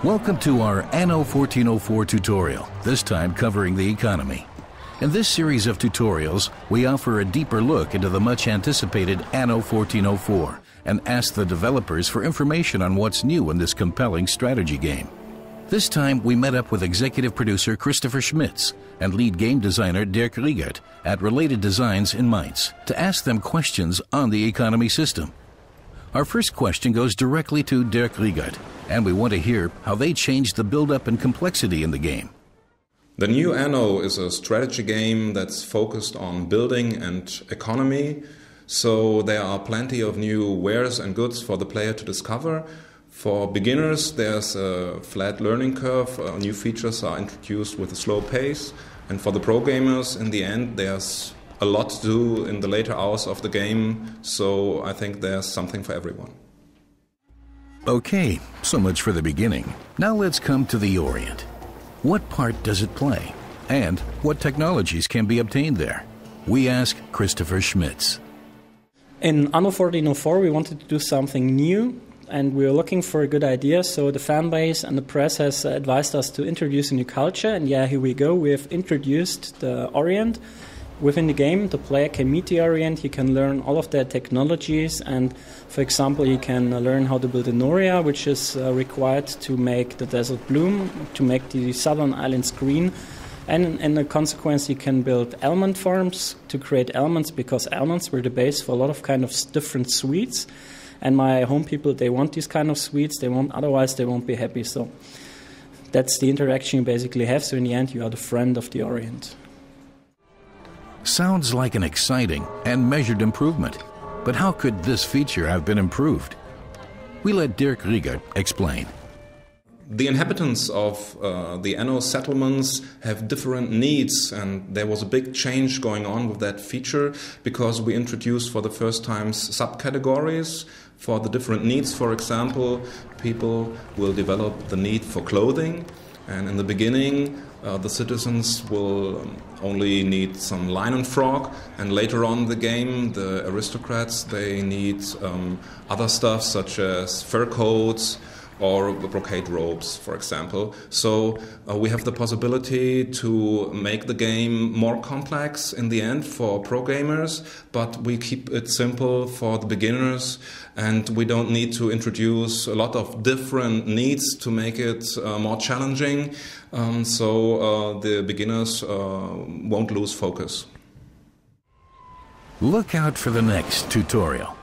Welcome to our ANNO 1404 tutorial, this time covering the economy. In this series of tutorials, we offer a deeper look into the much-anticipated ANNO 1404 and ask the developers for information on what's new in this compelling strategy game. This time, we met up with executive producer Christopher Schmitz and lead game designer Dirk Riegert at Related Designs in Mainz to ask them questions on the economy system. Our first question goes directly to Dirk Riegert, and we want to hear how they changed the build-up and complexity in the game. The new ANNO is a strategy game that's focused on building and economy, so there are plenty of new wares and goods for the player to discover. For beginners, there's a flat learning curve, new features are introduced with a slow pace, and for the pro gamers, in the end, there's a lot to do in the later hours of the game, so I think there's something for everyone. Okay, so much for the beginning. Now let's come to the Orient. What part does it play? And what technologies can be obtained there? We ask Christopher Schmitz. In ANNO 1404 we wanted to do something new, and we were looking for a good idea, so the fan base and the press has advised us to introduce a new culture, and yeah, here we go. We have introduced the Orient. Within the game, the player can meet the Orient, he can learn all of their technologies, and for example, he can learn how to build a Noria, which is required to make the desert bloom, to make the southern islands green, and in the consequence, he can build almond farms to create almonds, because almonds were the base for a lot of kind of different sweets, and my home people, they want these kind of sweets, otherwise they won't be happy, so that's the interaction you basically have, so in the end, you are the friend of the Orient. Sounds like an exciting and measured improvement, but how could this feature have been improved? We let Dirk Riegert explain. The inhabitants of the ANNO settlements have different needs, and there was a big change going on with that feature because we introduced for the first time subcategories for the different needs. For example, people will develop the need for clothing, and in the beginning the citizens will only need some linen frock, and later on in the game the aristocrats, they need other stuff such as fur coats or brocade robes, for example. So we have the possibility to make the game more complex in the end for pro gamers, but we keep it simple for the beginners, and we don't need to introduce a lot of different needs to make it more challenging, so the beginners won't lose focus. Look out for the next tutorial.